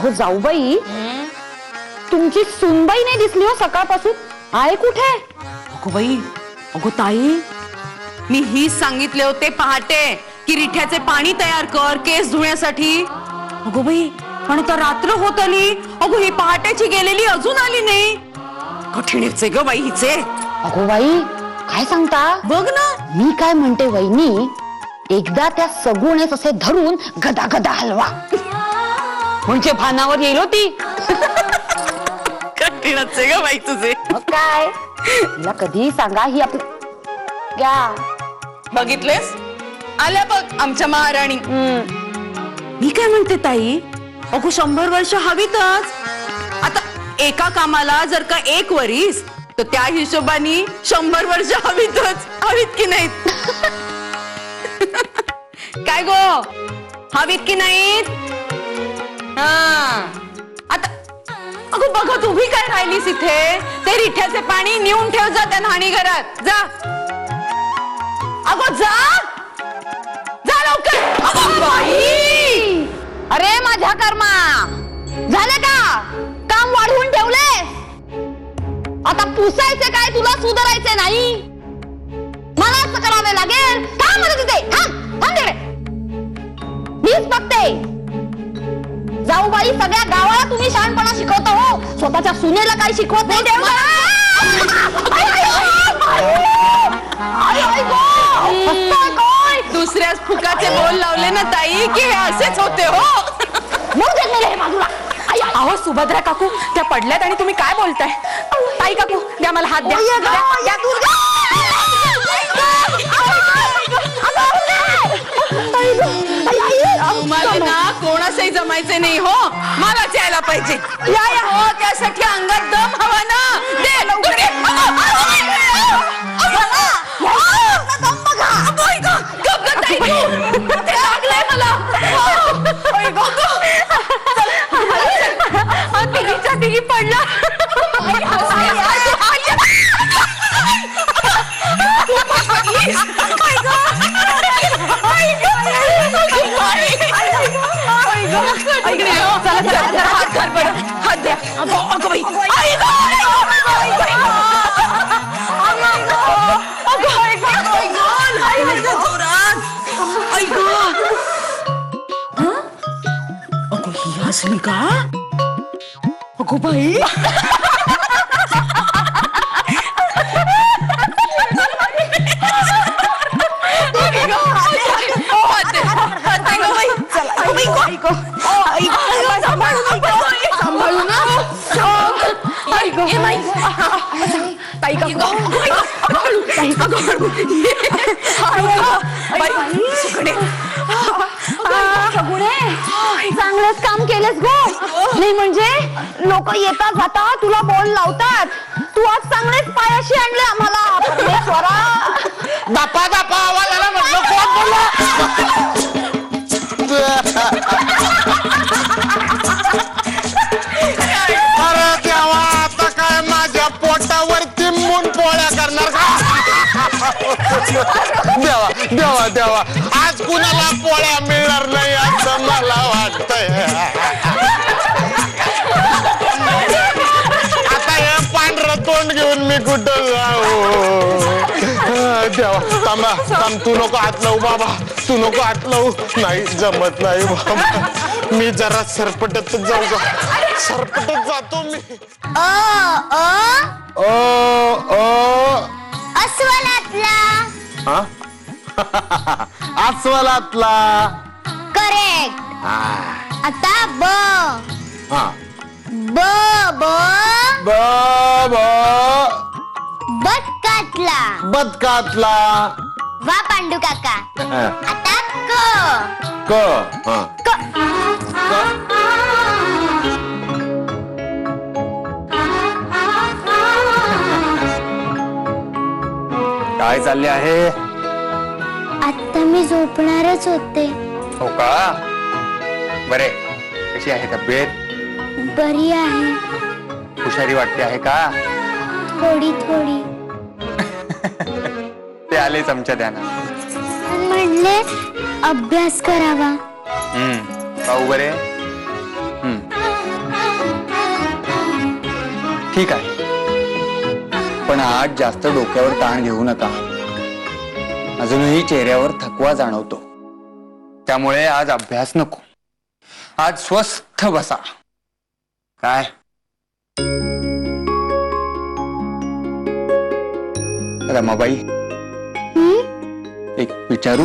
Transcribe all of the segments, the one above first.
अहो जाऊबाई, तुमची सुनबाई नाही दिसली हो सकाळपासून. आहे कुठे? अगो बाई, अगो ताई, मी ही सांगितले होते पहाटे की रिठ्याचे पाणी तयार कर केस धुण्यासाठी. अगो बाई, पण आता रात्र होत आली. अगो ही पहाटेची गेलेली अजून आली नाही. कठीणच ग बाई हिचे. अगो बाई, काय सांगता? बघ ना. मी काय म्हणते वहिनी, एकदा त्या सगुणेस असे धरून गदा गदा हलवा, म्हणजे भानावर येईल होती. कठीणच ग बाई तुझे. मग काय, तिला कधी सांगा ही आपली घ्या. बघितलेस, आल्या बघ आमच्या महाराणी. मी काय म्हणते ताई, अगो 100 वर्ष हवीतच. आता एका कामाला जर का 1 वरीस, तर त्या हिशोबाने 100 वर्ष हवीतच. हवीत की नाहीत? काय गो, हवीत की नाहीत? आता अगो बघत उभी काय राहिलीस इथे? ते रिठ्याचे पाणी नेऊन ठेव जा त्या न्हाणी घरात. जा अगो, जा जा लवकर. अगो बाई, अरे माझ्या कर्मा, झालं का? काम वाढवून ठेवले, आता पुसायचे काय? तुला सुधारायचे नाही? मलाच करावे लागेल. काय म्हणत तिथे? थांब थांब तिकडे, मीच बघते. जाऊबाई, सगळ्या गावाला तुम्ही शहाणपणा शिकवता हो, स्वतःच्या सुनेला काही शिकवत नाही. दुसऱ्याच फुकाचे बोल लावले ना ताई की हे असेच होते हो. बाजूला. अहो सुभद्रा काकू, त्या पडल्यात आणि तुम्ही काय बोलताय? ताई काकू, द्या मला हात द्या. तुम्हाला ना कोणासही जमायचे नाही हो, मलाच यायला पाहिजे. या या हो, त्यासाठी अंगात दम हवा ना. दे लवकर दे. लागलंय मला. तिघीच्या तिघी पडला. हात द्या. अगं बाई, अगो ही हसली का? अगो बाई, चांगलंच काम केलंस गो. नाही म्हणजे लोक येता जाता तुला बोल लावतात. तू आज चांगलेच पायाशी आणले आम्हाला. परमेश्वरा, बापा बापा आवाज आला म्हटलं. कोण बोलला? अरे देवा, आता काय माझ्या पोटावरती मून पोळ्या करणार का? देवा देवा देवा, आज कुणाला पोळ्या मिळणार नाही असं मला वाटतंय. आता हे पांढरं तोंड घेऊन मी कुठं जाऊ? देवा, थांबा थांब, तू नको हात लावू बाबा, तू नको हात लावू. नाही जमत नाही बाबा, मी जरा सरपटत जाऊ का? सरपटत जातो मी. अस्वलातला. हा? अस्वलातला. करेक्ट. आता ब. हा. ब ब ब ब बदकातला. बदकातला. वा पांडू काका. हा. आता क. क. हा. काय चालले आहे? आता मी झोपणारच होते. हो का? बरे, कशी आहे तब्येत? बरी आहे. हुशारी वाटते आहे का? थोडी थोडी. ते आलेच आमच्या ध्यानात. म्हणले अभ्यास करावा. पाहू बरे. ठीक आहे, पण आज जास्त डोक्यावर ताण घेऊ नका. अजूनही चेहऱ्यावर थकवा जाणवतो. त्यामुळे आज अभ्यास नको. आज स्वस्थ बसा. काय रमाबाई, एक विचारू?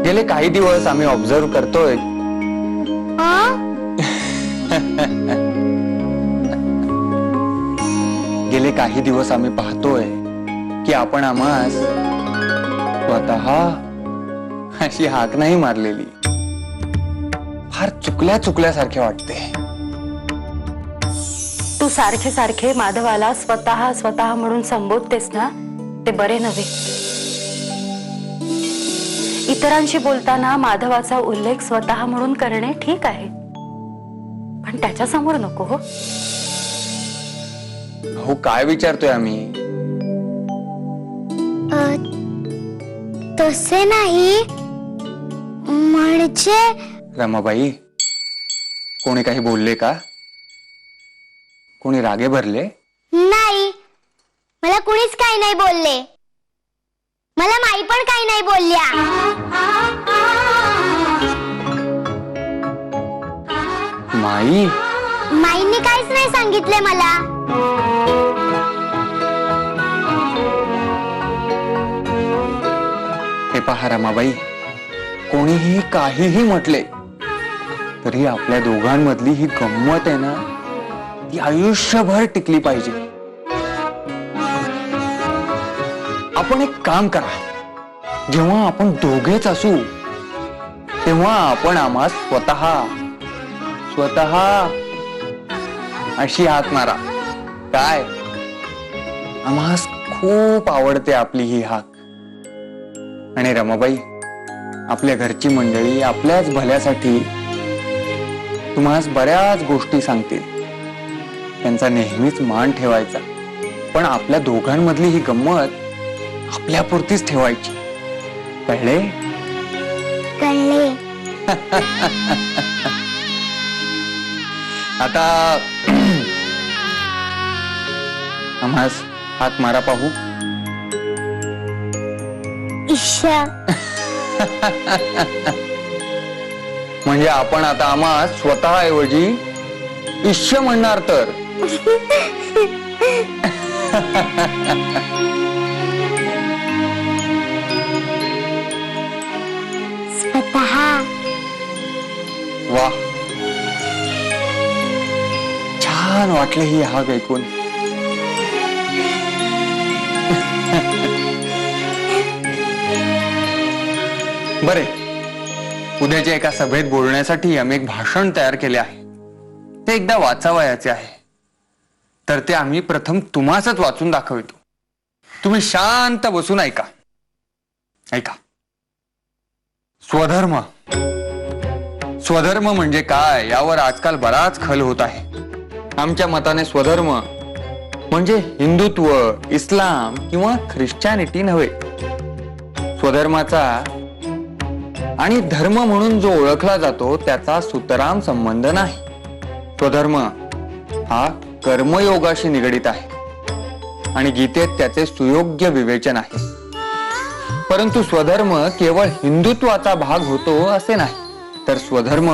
गेले काही दिवस आम्ही ऑब्झर्व करतोय. गेले काही दिवस आम्ही पाहतोय की आपण आम्हास स्वतः अशी हाक नाही मारलेली. फार चुकल्यासारखे वाटते. तू सारखे सारखे माधवाला स्वतः स्वतः म्हणून संबोधतेस ना, ते बरे नव्हे. इतरांशी बोलताना माधवाचा उल्लेख स्वतः म्हणून करणे ठीक आहे, पण त्याच्या समोर नको. हो, हो, काय विचारतोय आम्ही? तसे नाही, म्हणजे रमाबाई, कोणी काही बोलले का? कोणी रागे भरले? नाही, मला कुणीच काही नाही बोलले. मला माई पण काही नाही बोलल्या. माई? माईंनी काहीच नाही सांगितले मला. हे पहा रमाबाई, कोणीही काहीही म्हटले तरी आपल्या दोघांमधली ही गंमत आहे ना, ती आयुष्यभर टिकली पाहिजे. आपण एक काम करा, जेव्हा आपण दोघेच असू तेव्हा आपण आम्हा स्वतः अशी हाक मारा. काय? आम्हास खूप आवडते आपली ही हाक. आणि रमाबाई, आपल्या घरची मंडळी आपल्याच भल्यासाठी तुम्हास बऱ्याच गोष्टी सांगतील. त्यांचा नेहमीच मान ठेवायचा, पण आपल्या दोघांमधली ही गंमत आपल्यापुरतीच ठेवायची. कळले? कळले. आता आम्हास हात मारा पाहू. ईशा. म्हणजे आपण आता आम्हा स्वतः ऐवजी ईश्य म्हणणार तर? स्वतः. वा, छान वाटले ही हाक ऐकून. बरे, उद्याच्या एका सभेत बोलण्यासाठी आम्ही एक भाषण तयार केले आहे. ते एकदा वाचावयाचे आहे, तर ते आम्ही प्रथम तुम्हासच वाचून दाखवितो. तुम्ही शांत बसून ऐका. ऐका. स्वधर्म. स्वधर्म म्हणजे काय, यावर आजकाल बराच खल होत आहे. आमच्या मताने स्वधर्म म्हणजे हिंदुत्व, इस्लाम किंवा ख्रिश्चॅनिटी नव्हे. स्वधर्माचा आणि धर्म म्हणून जो ओळखला जातो त्याचा सुतराम संबंध नाही. स्वधर्म हा कर्मयोगाशी निगडित आहे आणि गीतेत त्याचे सुयोग्य विवेचन आहे. परंतु स्वधर्म केवळ हिंदुत्वाचा भाग होतो असे नाही, तर स्वधर्म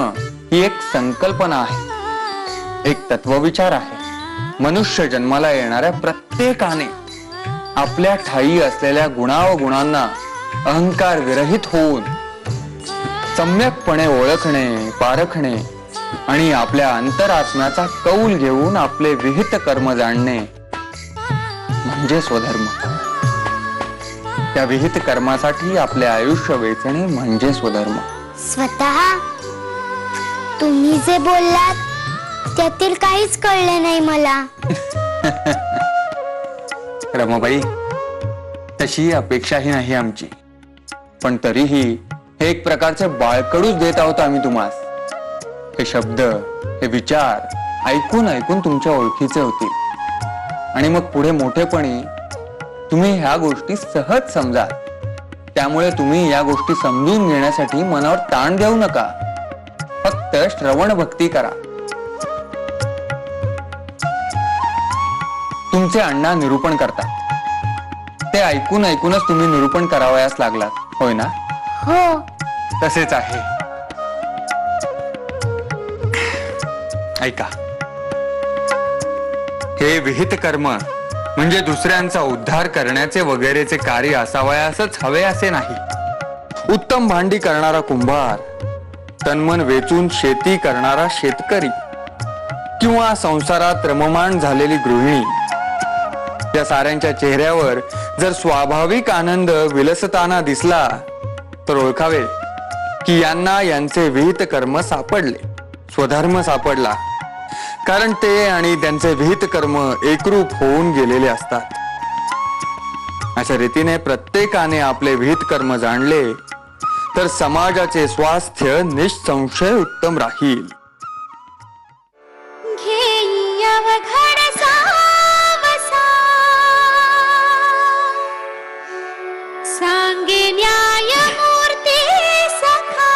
ही एक संकल्पना आहे, एक तत्वविचार आहे. मनुष्य जन्माला येणाऱ्या प्रत्येकाने आपल्या ठायी असलेल्या गुणावगुणांना अहंकार विरहित होऊन सम्यकपणे ओळखणे, पारखणे आणि आपल्या अंतरात्म्याचा कौल घेऊन आपले विहित कर्म जाणणे म्हणजे स्वधर्म. त्या विहित कर्मासाठी आपले आयुष्य वेचणे म्हणजे स्वधर्म. स्वतः. तुम्ही जे बोललात त्यातील काहीच कळले नाही मला. रमाबाई, तशी अपेक्षाही नाही आमची, पण तरीही हे एक प्रकारचे बाळकडूच देत आहोत आम्ही तुम्हास. हे शब्द, हे विचार ऐकून ऐकून तुमच्या ओळखीचे होतील आणि मग पुढे मोठेपणी तुम्ही ह्या गोष्टी सहज समजा. त्यामुळे तुम्ही या गोष्टी समजून घेण्यासाठी मनावर ताण देऊ नका. फक्त श्रवण भक्ती करा. तुमचे अण्णा निरूपण करतात ते ऐकून ऐकूनच तुम्ही निरूपण करावयास लागलात, होय ना? हो. तसेच आहे. ऐका, हे विहित कर्म म्हणजे दुसऱ्यांचा उद्धार करण्याचे वगैरेचे कार्य असावयासच हवे असे नाही. उत्तम भांडी करणारा कुंभार, तन्मन वेचून शेती करणारा शेतकरी किंवा संसारात रममाण झालेली गृहिणी, या साऱ्यांच्या चेहऱ्यावर जर स्वाभाविक आनंद विलसताना दिसला तर ओळखावे की यांना यांचे विहित कर्म सापडले, स्वधर्म सापडला. कारण ते आणि त्यांचे विहित कर्म एकरूप होऊन गेलेले असतात. अशा रीतीने प्रत्येकाने आपले विहित कर्म जाणले तर समाजाचे स्वास्थ्य निसंशय उत्तम राहील. सांगे न्यायमूर्ती सखा,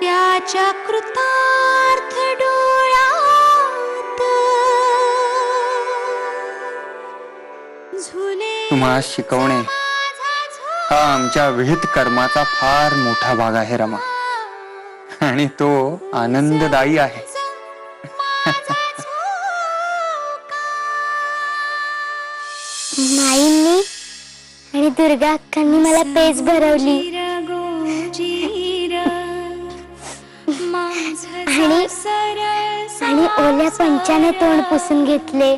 त्याच्या कृतार्थ डोळ्यात झुले. तुम्हाला शिकवणे हा आमच्या विहित कर्माचा फार मोठा भाग आहे रमा, आणि तो आनंददायी आहे. माईंनी आणि दुर्गा अक्कांनी मला पेज भरवली आणि ओल्या पंचाने तोंड पुसून घेतले.